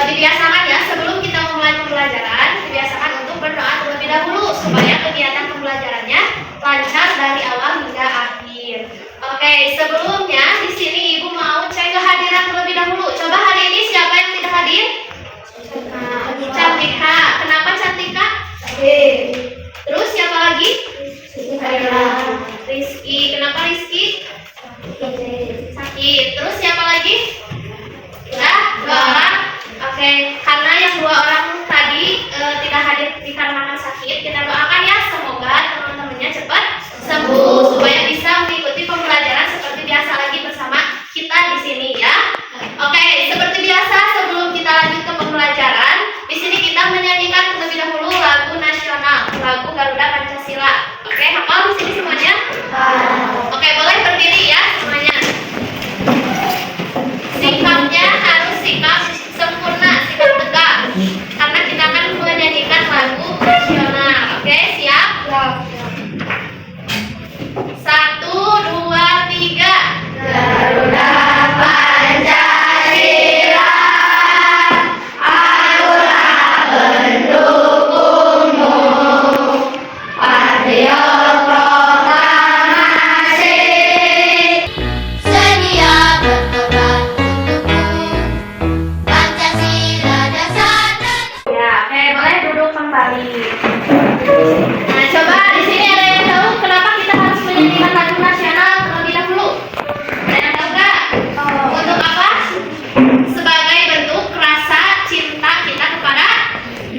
dibiasakan ya, sebelum kita memulai pembelajaran, dibiasakan untuk berdoa terlebih dahulu supaya kegiatan pembelajarannya lancar dari awal hingga akhir. Oke, sebelumnya di sini Ibu mau cek kehadiran terlebih dahulu. Coba hari ini siapa yang tidak hadir? Cantika. Kenapa Cantika? Terus siapa lagi? Rizky. Kenapa Rizky? Sakit. Terus siapa lagi? Dua orang. Oke, karena yang dua orang tadi tidak hadir dikarenakan sakit, kita doakan ya semoga teman-temannya cepat sembuh supaya bisa mengikuti pembelajaran seperti biasa lagi bersama kita di sini ya. Oke, seperti biasa sebelum kita lanjut ke pembelajaran, di sini kita menyanyikan terlebih dahulu lagu nasional, lagu Garuda Pancasila. Oke, hafal di sini semuanya? Oke, boleh berdiri ya semuanya. Sikapnya harus sikap sempurna, sikap tegak, karena kita akan menyanyikan lagu nasional. Oke, siap? Satu, dua, tiga. Garuda Pancasila, akulah pendukungmu, patriot proklamasi, sedia berkorban untukmu, Pancasila dasar negara. Ya, oke, boleh duduk kembali. Nah, coba di sini ada yang tahu kenapa kita harus menyanyikan lagu nasional terlebih dahulu? Ada yang tahu nggak? Untuk apa? Sebagai bentuk rasa cinta kita kepada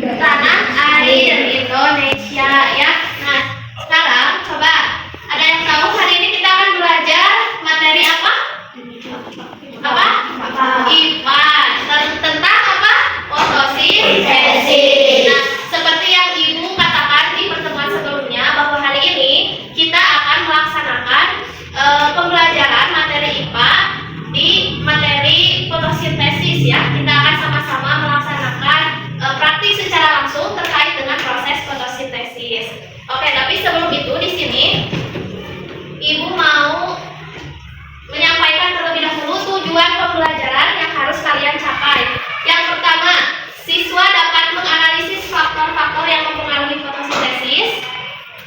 tanah air Indonesia ya. Nah, sekarang coba ada yang tahu hari ini kita akan belajar materi apa? Apa? IPA. Tentang apa? Fotosintesis. Nah, seperti yang Ibu katakan di pertemuan sebelumnya bahwa hari ini kita akan melaksanakan pembelajaran materi IPA di materi fotosintesis ya. Kita akan sama-sama melaksanakan praktik secara langsung terkait dengan proses fotosintesis. Oke, tapi sebelum itu di sini Ibu mau menyampaikan terlebih dahulu tujuan pembelajaran yang harus kalian capai. Yang pertama, siswa dapat menganalisis faktor-faktor yang mempengaruhi fotosintesis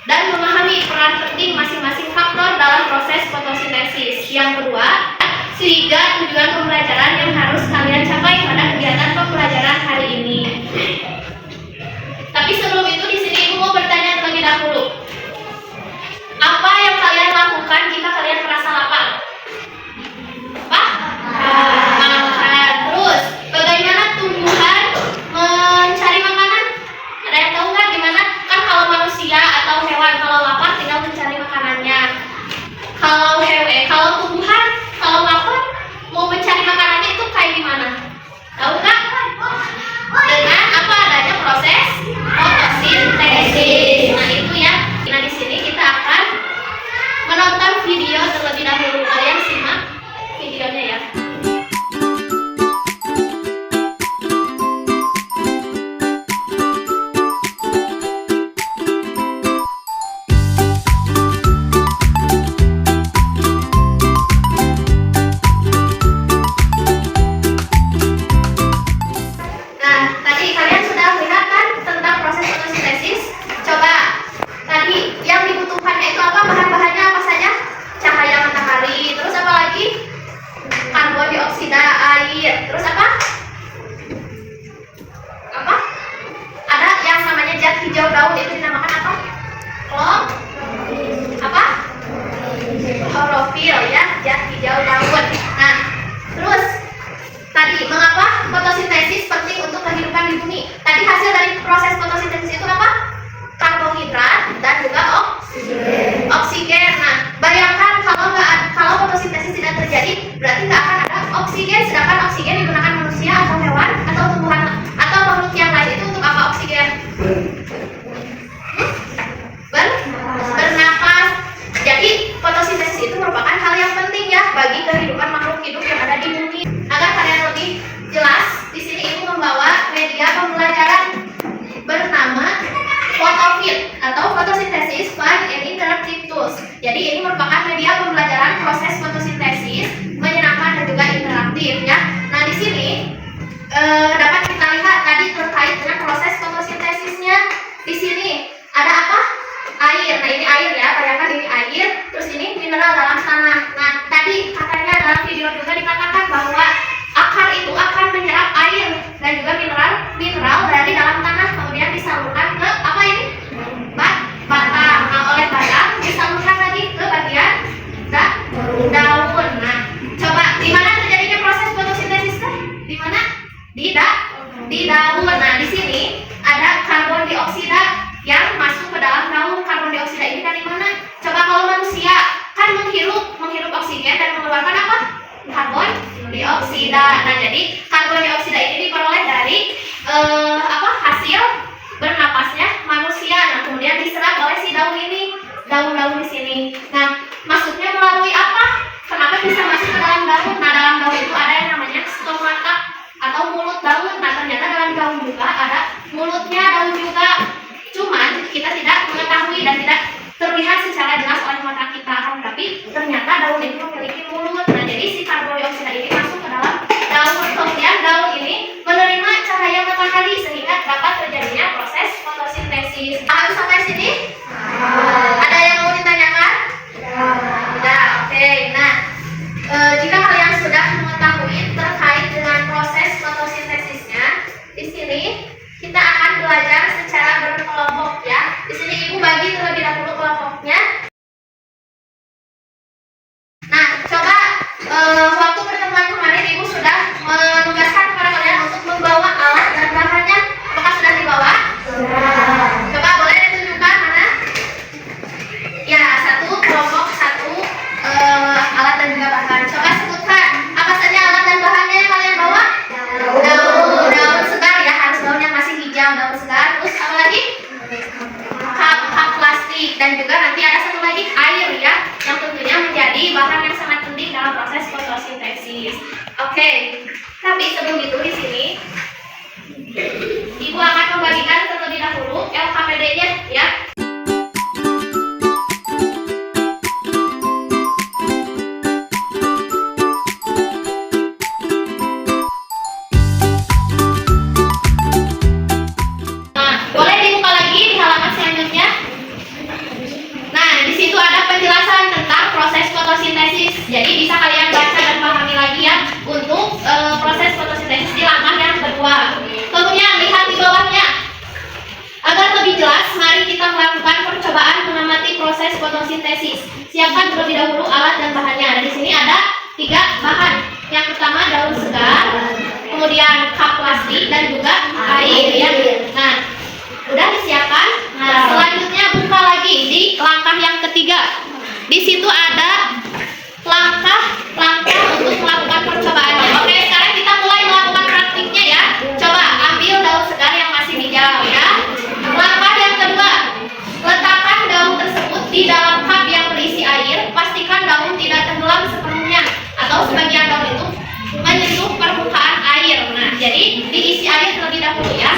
dan memahami peran penting masing-masing faktor dalam proses fotosintesis. Yang kedua, tiga tujuan pembelajaran yang harus kalian capai pada kegiatan pembelajaran hari ini. Tapi sebelum itu di sini Ibu mau bertanya terlebih dahulu. Apa yang kalian lakukan jika kalian merasa lapar? Apa? Makan. Terus, bagaimana tumbuhan mencari makanan? Ada yang tahu nggak gimana? Kan kalau manusia atau hewan kalau lapar tinggal mencari makanannya. Kalau tumbuhan kalau lapar mau mencari makanannya itu kayak gimana? Tahu nggak? Dengan apa adanya proses fotosintesis. Nah itu ya. Nah di sini kita akan menonton video terlebih dahulu. Kalian simak videonya ya. Nah, tadi kalian sudah lihat kan tentang proses fotosintesis? Coba, tadi yang dibutuhkannya itu apa? Bahan-bahannya apa saja? Cahaya matahari, terus apa lagi? Karbon dioksida, air, terus apa? Apa? Ada yang namanya zat hijau daun, itu dinamakan apa? Apa? Klorofil ya, zat hijau daun. Nah, terus tadi mengapa fotosintesis penting untuk kehidupan di bumi? Tadi hasil dari proses fotosintesis itu apa? Karbohidrat dan juga oksigen. Nah, bayangkan kalau fotosintesis tidak terjadi, berarti nggak akan ada oksigen. Sedangkan oksigen digunakan manusia atau hewan atau tumbuhan atau makhluk yang lain itu untuk apa oksigen? Bernapas. Jadi fotosintesis itu merupakan hal yang penting ya bagi kehidupan makhluk hidup yang ada di bumi. Agar kalian lebih jelas, di sini Ibu membawa media pembelajaran bernama di daun. Nah, di sini ada karbon dioksida yang masuk ke dalam daun. Karbon dioksida ini dari mana? Coba kalau manusia kan menghirup oksigen dan mengeluarkan apa? Karbon dioksida. Nah, jadi karbon dioksida ini diperoleh dari hasil bernapasnya manusia. Nah, kemudian diserap oleh si daun ini, daun-daun di sini. Nah, masuknya melalui apa? Kenapa bisa masuk ke dalam daun? Nah, dalam daun itu ada yang namanya stomata atau mulut daun. Nah, ternyata dalam daun juga ada mulutnya daun juga. Cuman kita tidak mengetahui dan tidak terlihat secara jelas oleh mata kita, tapi ternyata daun itu memiliki mulut. Nah, jadi si karbon dioksida ini masuk ke dalam daun. Kemudian daun ini menerima cahaya matahari sehingga dapat terjadinya proses fotosintesis. Harus sampai sini? Ada yang mau ditanyakan? Sudah, oke. Nah, jika kalian sudah mengetahui terkait dengan proses fotosintesisnya, di sini kita akan belajar secara berkelompok ya. Di sini Ibu bagi terlebih dahulu kelompoknya. Nah, coba waktu pertemuan kemarin Ibu sudah menugaskan kepada kalian untuk membawa alat dan bahannya. Apakah sudah dibawa? Coba boleh ditunjukkan mana? Ya, satu kelompok, satu alat dan juga bahan. Coba sebutkan apa saja alat dan bahannya yang kalian bawa? Daun segar ya, harus daun yang masih hijau, daun segar. Terus apa lagi? Cup plastik, dan juga nanti ada satu lagi air ya, yang tentunya menjadi bahan yang sangat penting dalam proses fotosintesis. Oke, tapi sebelum itu di sini Ibu akan membagikan terlebih dahulu LKPD-nya ya. Jadi bisa kalian baca dan pahami lagi ya untuk proses fotosintesis di langkah yang kedua. Kemudian lihat di bawahnya. Agar lebih jelas, mari kita melakukan percobaan mengamati proses fotosintesis. Siapkan terlebih dahulu alat dan bahannya. Nah, di sini ada 3 bahan. Yang pertama daun segar, kemudian cup plastik dan juga air ya. Nah, udah disiapkan. Nah, selanjutnya buka lagi di langkah yang ketiga. Di situ ada langkah-langkah untuk melakukan percobaannya. Oke, sekarang kita mulai melakukan praktiknya ya. Coba ambil daun segar yang masih hijau ya. Langkah yang kedua, letakkan daun tersebut di dalam cup yang berisi air. Pastikan daun tidak tenggelam sepenuhnya atau sebagian daun itu menyentuh permukaan air. Nah, jadi diisi air terlebih dahulu ya.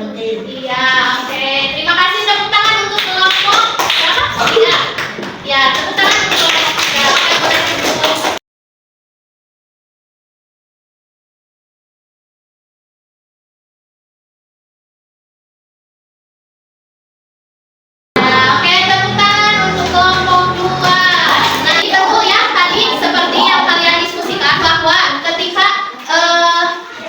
penting. Iya, oke. Terima kasih, tepuk tangan untuk kelompok berapa? Tiga. Ya, tepuk tangan untuk kelompok tiga. Oke, boleh ditutup. Nah, oke, tepuk tangan untuk kelompok dua. Nah, itu ya tadi seperti yang kalian diskusikan bahwa ketika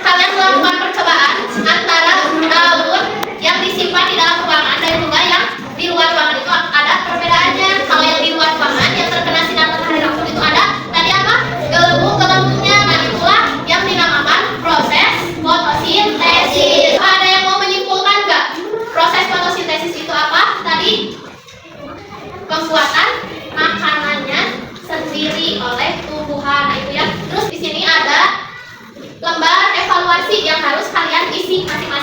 kalian melakukan percobaan antara daun yang disimpan di dalam ruangan dan juga yang di luar ruangan itu ada perbedaannya. Kalau yang di luar ruangan yang terkena sinar matahari langsung itu ada tadi apa? Gelembung-gelembungnya. Nah, itulah yang dinamakan proses fotosintesis. Ada yang mau menyimpulkan nggak? Proses fotosintesis itu apa? Tadi pembuatan makanannya sendiri oleh tumbuhan. Nah, itu ya. Terus di sini ada lembar evaluasi yang harus kalian isi masing-masing.